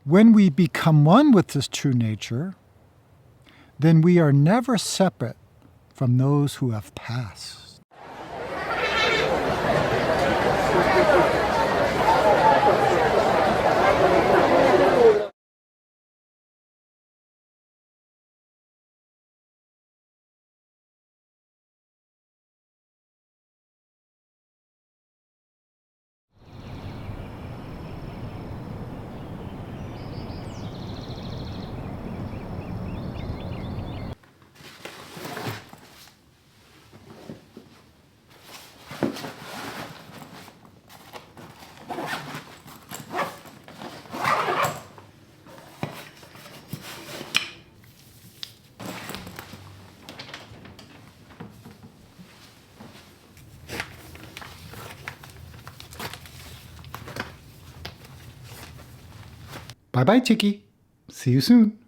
When we become one with this true nature, then we are never separate from those who have passed. Bye-bye, Chicky. See you soon.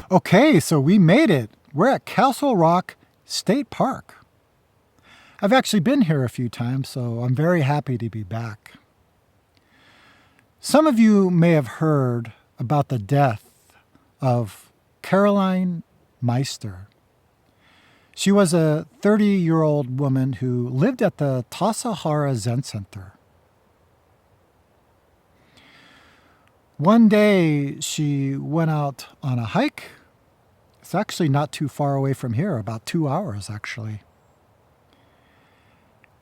Okay, so we made it. We're at Castle Rock state park. I've actually been here a few times, so I'm very happy to be back. Some of you may have heard about the death of Caroline Meister. She was a 30-year-old woman who lived at the Tassajara Zen Center. One day she went out on a hike. It's actually not too far away from here, about 2 hours actually.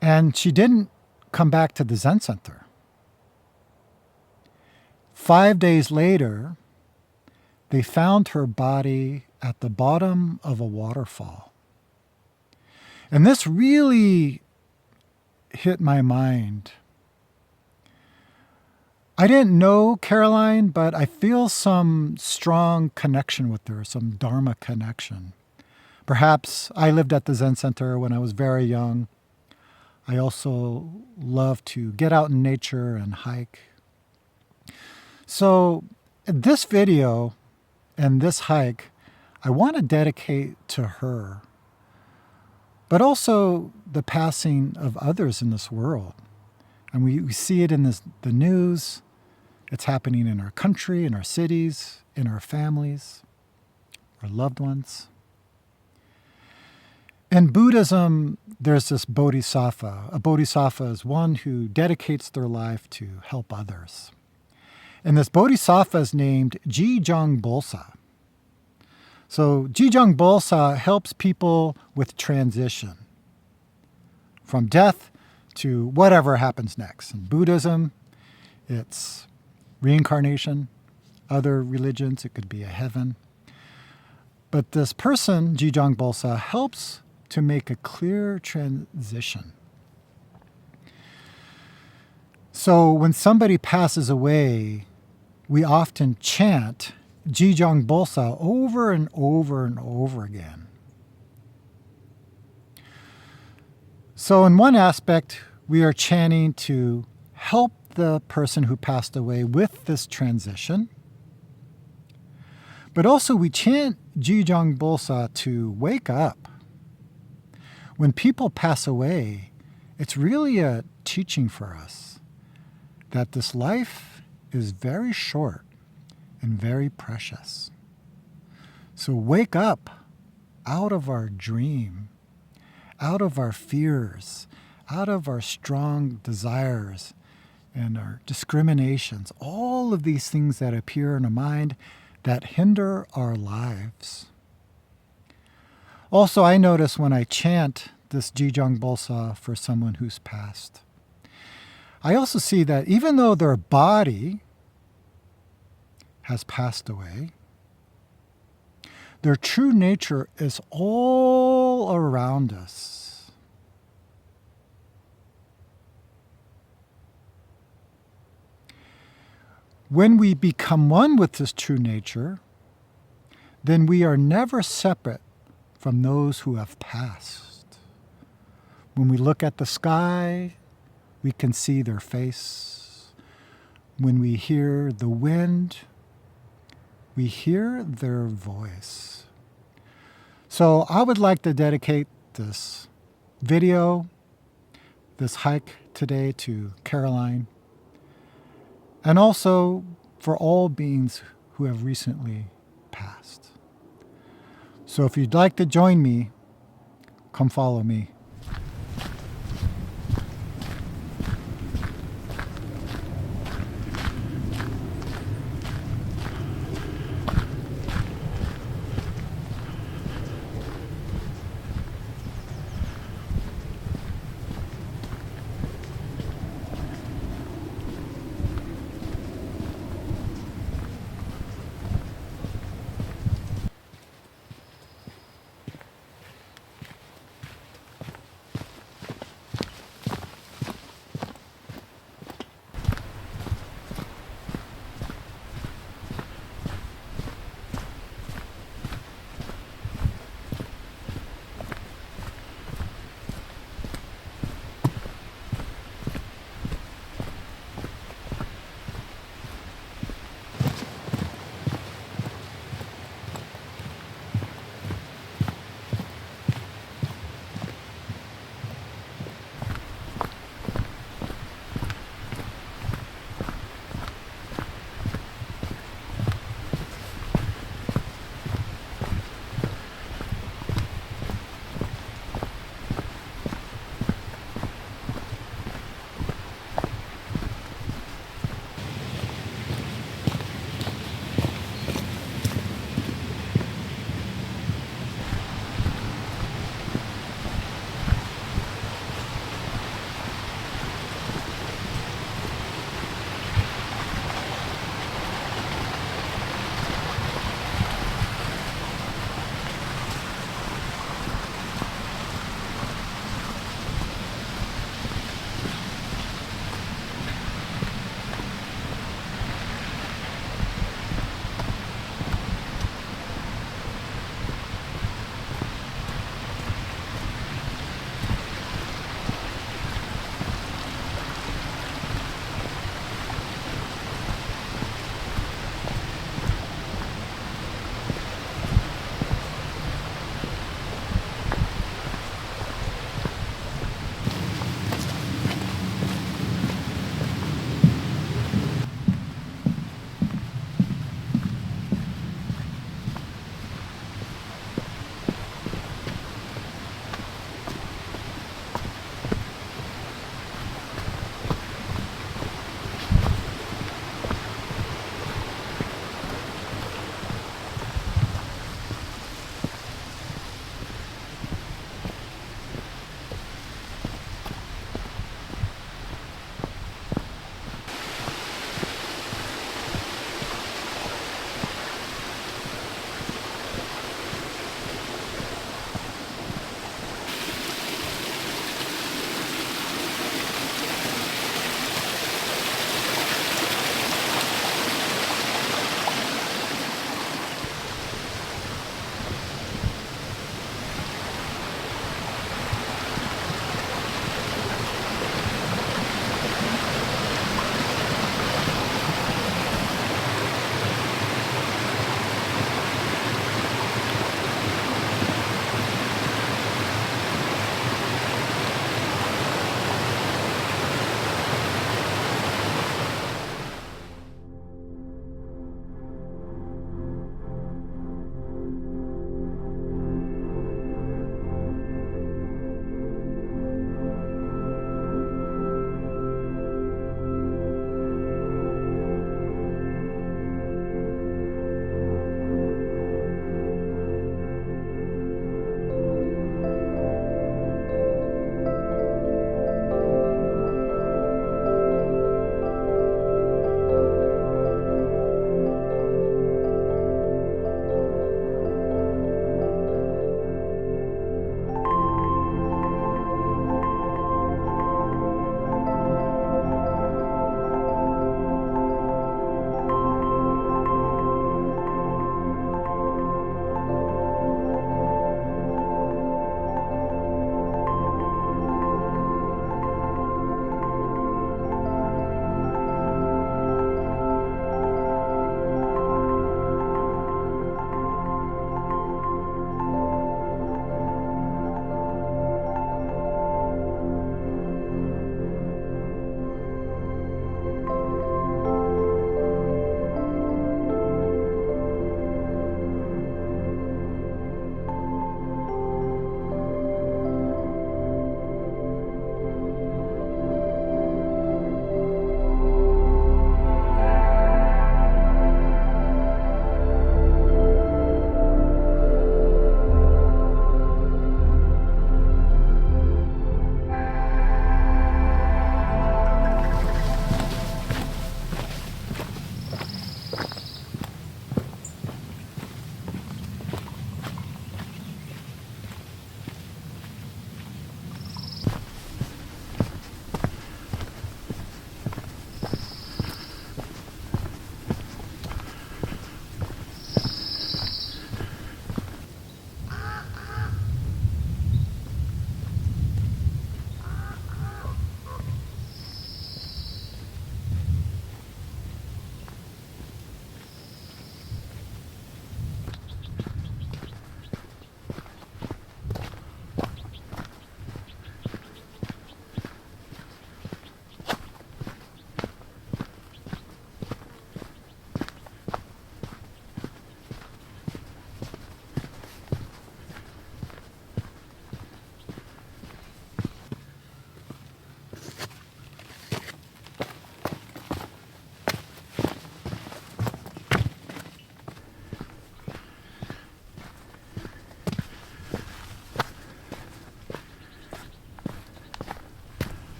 And she didn't come back to the Zen Center. 5 days later, they found her body at the bottom of a waterfall. And this really hit my mind. I didn't know Caroline, but I feel some strong connection with her, some Dharma connection. Perhaps I lived at the Zen Center when I was very young. I also love to get out in nature and hike. So this video and this hike, I want to dedicate to her, but also the passing of others in this world. And we see it in the news. It's happening in our country, in our cities, in our families, our loved ones. In Buddhism, there's this bodhisattva. A bodhisattva is one who dedicates their life to help others. And this bodhisattva is named Jijang Bolsa. So Jijang Bolsa helps people with transition from death to whatever happens next. In Buddhism, it's reincarnation. Other religions, it could be a heaven. But this person, Jijang Bolsa, helps to make a clear transition. So when somebody passes away, we often chant Jijang Bolsa over and over and over again. So in one aspect, we are chanting to help the person who passed away with this transition. But also we chant Jijang Bolsa to wake up. When people pass away, it's really a teaching for us that this life is very short and very precious. So wake up out of our dream, out of our fears, out of our strong desires and our discriminations, all of these things that appear in our mind that hinder our lives. Also, I notice when I chant this Jijang Bolsa for someone who's passed, I also see that even though their body has passed away, their true nature is all around us. When we become one with this true nature, then we are never separate from those who have passed. When we look at the sky, we can see their face. When we hear the wind, we hear their voice. So I would like to dedicate this video, this hike today to Caroline, and also for all beings who have recently passed. So if you'd like to join me, come follow me.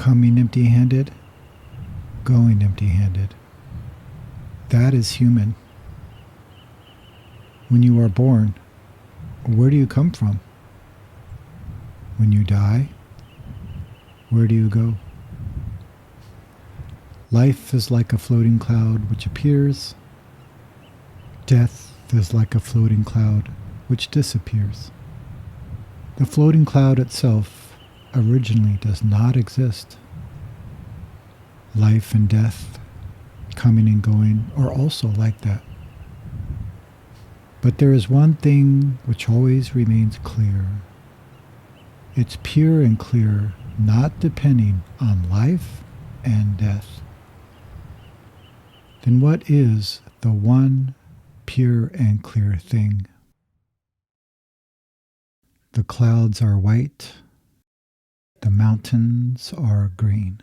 coming empty-handed, going empty-handed. That is human. When you are born, where do you come from? When you die, where do you go? Life is like a floating cloud which appears. Death is like a floating cloud which disappears. The floating cloud itself originally does not exist. Life and death, coming and going, are also like that. But there is one thing which always remains clear. It's pure and clear, not depending on life and death. Then what is the one pure and clear thing? The clouds are white, the mountains are green.